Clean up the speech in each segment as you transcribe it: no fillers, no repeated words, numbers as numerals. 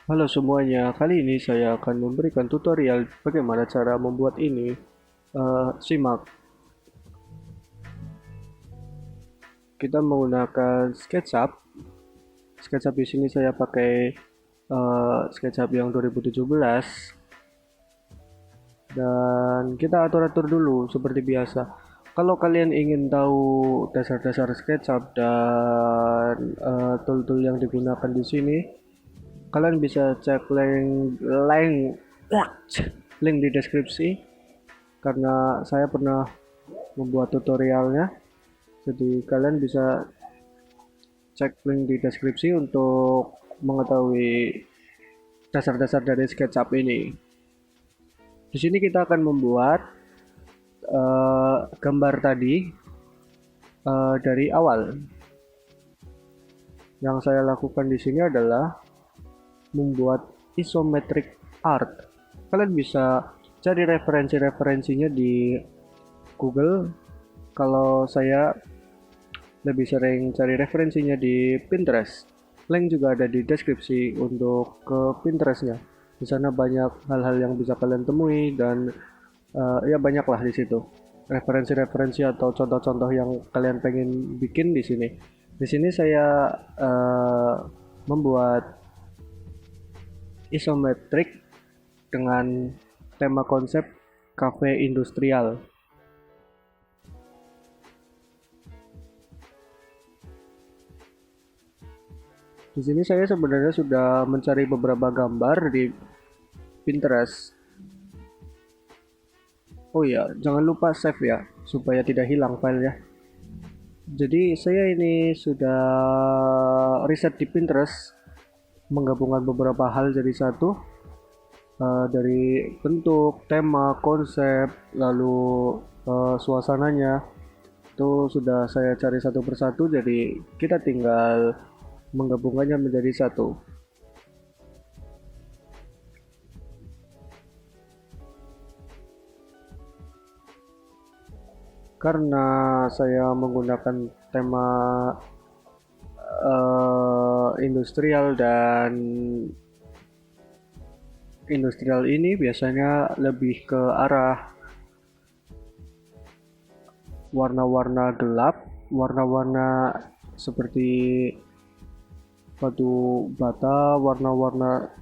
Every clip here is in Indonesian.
Halo semuanya, kali ini saya akan memberikan tutorial bagaimana cara membuat ini. Simak, kita menggunakan SketchUp. SketchUp di sini saya pakai SketchUp yang 2017 dan kita atur-atur dulu seperti biasa. Kalau kalian ingin tahu dasar-dasar SketchUp dan tool-tool yang digunakan di sini, kalian bisa cek link di deskripsi karena saya pernah membuat tutorialnya. Jadi kalian bisa cek link di deskripsi untuk mengetahui dasar-dasar dari SketchUp ini. Di sini kita akan membuat gambar tadi dari awal. Yang saya lakukan di sini adalah membuat isometric art. Kalian bisa cari referensi-referensinya di Google. Kalau saya lebih sering cari referensinya di Pinterest. Link juga ada di deskripsi untuk ke Pinterestnya. Di sana banyak hal-hal yang bisa kalian temui dan ya banyaklah di situ. Referensi-referensi atau contoh-contoh yang kalian pengen bikin di sini. Di sini saya membuat isometrik dengan tema konsep cafe industrial. Di sini saya sebenarnya sudah mencari beberapa gambar di Pinterest. Oh ya, jangan lupa save ya, supaya tidak hilang filenya. Jadi saya ini sudah riset di Pinterest, menggabungkan beberapa hal jadi satu, dari bentuk, tema, konsep, lalu suasananya, itu sudah saya cari satu persatu, jadi kita tinggal menggabungkannya menjadi satu. Karena saya menggunakan tema industrial dan industrial ini biasanya lebih ke arah warna-warna gelap, warna-warna seperti batu bata, warna-warna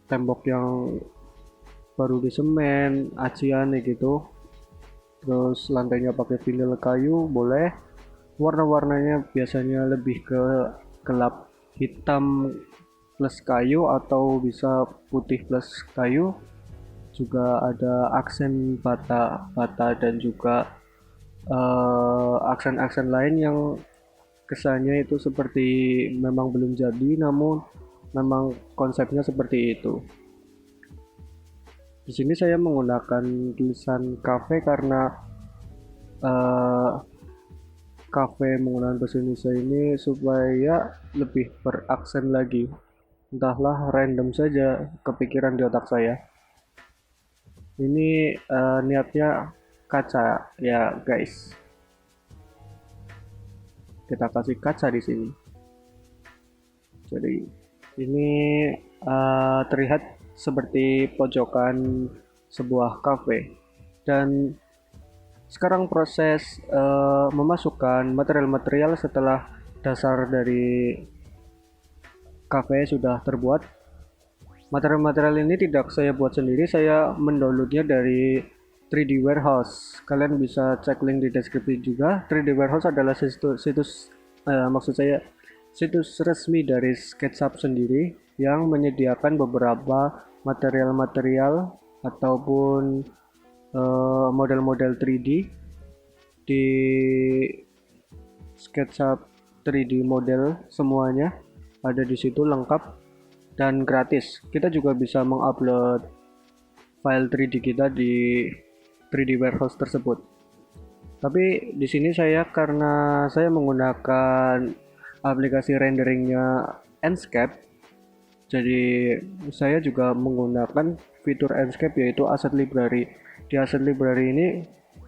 tembok yang baru disemen, acian gitu. Terus lantainya pakai vinil kayu, boleh. Warna-warnanya biasanya lebih ke gelap hitam plus kayu atau bisa putih plus kayu. Juga ada aksen bata-bata dan juga aksen-aksen lain yang kesannya itu seperti memang belum jadi, namun memang konsepnya seperti itu. Di sini saya menggunakan tulisan cafe karena eh, cafe menggunakan bahasa Indonesia ini supaya lebih beraksen lagi. Entahlah, random saja kepikiran di otak saya. Ini niatnya kaca ya guys. Kita kasih kaca di sini. Jadi ini terlihat seperti pojokan sebuah kafe. Dan sekarang proses memasukkan material-material setelah dasar dari kafe sudah terbuat. Material-material ini tidak saya buat sendiri, saya mendownloadnya dari 3D Warehouse. Kalian bisa cek link di deskripsi juga. 3D Warehouse adalah maksud saya situs resmi dari SketchUp sendiri yang menyediakan beberapa material-material ataupun model-model 3D di SketchUp 3D model semuanya ada di situ lengkap dan gratis. Kita juga bisa mengupload file 3D kita di 3D Warehouse tersebut. Tapi di sini saya karena saya menggunakan aplikasi renderingnya Enscape, jadi saya juga menggunakan fitur Enscape yaitu Asset Library. Di Asset Library ini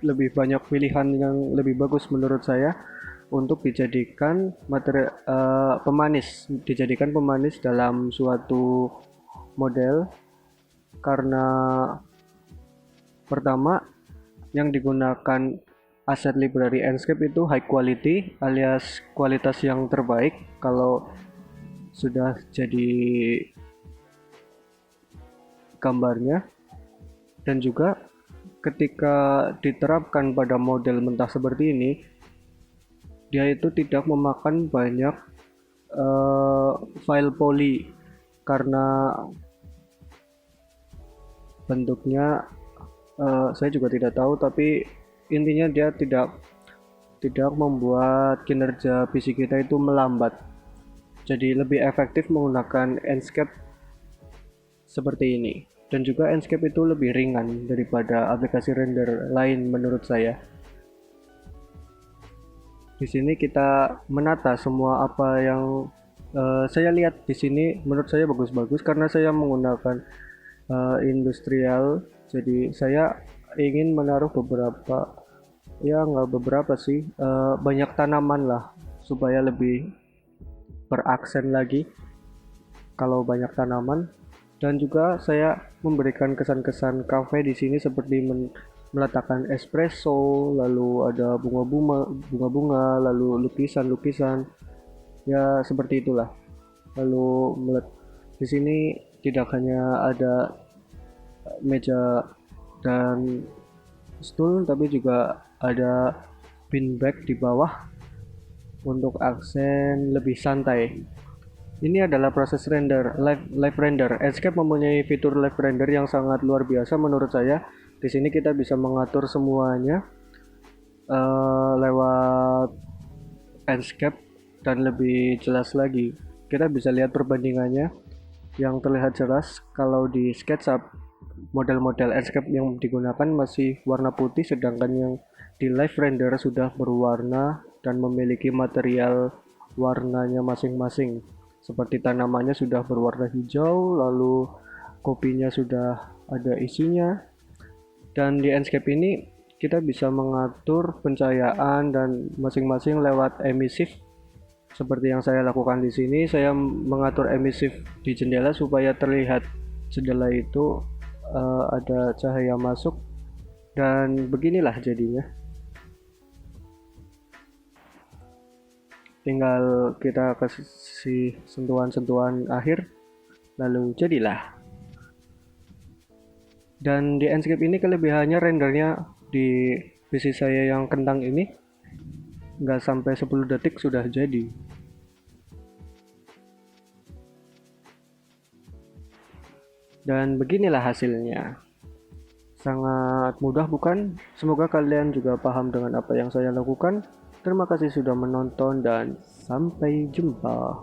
lebih banyak pilihan yang lebih bagus menurut saya untuk dijadikan dijadikan pemanis dalam suatu model karena pertama yang digunakan aset library Enscape itu high quality alias kualitas yang terbaik kalau sudah jadi gambarnya, dan juga ketika diterapkan pada model mentah seperti ini dia itu tidak memakan banyak file poly karena bentuknya saya juga tidak tahu, tapi intinya dia tidak membuat kinerja PC kita itu melambat. Jadi lebih efektif menggunakan Enscape seperti ini. Dan juga Enscape itu lebih ringan daripada aplikasi render lain menurut saya. Di sini kita menata semua apa yang saya lihat di sini, menurut saya bagus-bagus karena saya menggunakan industrial. Jadi saya ingin menaruh beberapa, ya nggak beberapa sih, banyak tanaman lah supaya lebih beraksen lagi kalau banyak tanaman. Dan juga saya memberikan kesan-kesan cafe di sini seperti meletakkan espresso, lalu ada bunga-bunga, lalu lukisan-lukisan, ya seperti itulah. Lalu di sini tidak hanya ada meja dan stool, tapi juga ada beanbag di bawah untuk aksen lebih santai. Ini adalah proses render, live render. Enscape mempunyai fitur live render yang sangat luar biasa menurut saya. Di sini kita bisa mengatur semuanya lewat Enscape, dan lebih jelas lagi kita bisa lihat perbandingannya yang terlihat jelas. Kalau di SketchUp model-model Enscape yang digunakan masih warna putih, sedangkan yang di live render sudah berwarna dan memiliki material warnanya masing-masing. Seperti tanamannya sudah berwarna hijau, lalu kopinya sudah ada isinya. Dan di Enscape ini kita bisa mengatur pencahayaan dan masing-masing lewat emisif. Seperti yang saya lakukan di sini, saya mengatur emisif di jendela supaya terlihat jendela itu ada cahaya masuk, dan beginilah jadinya. Tinggal kita kasih sentuhan-sentuhan akhir, lalu jadilah. Dan di Enscape ini kelebihannya rendernya di PC saya yang kentang ini nggak sampai 10 detik sudah jadi. Dan beginilah hasilnya. Sangat mudah bukan? Semoga kalian juga paham dengan apa yang saya lakukan. Terima kasih sudah menonton dan sampai jumpa.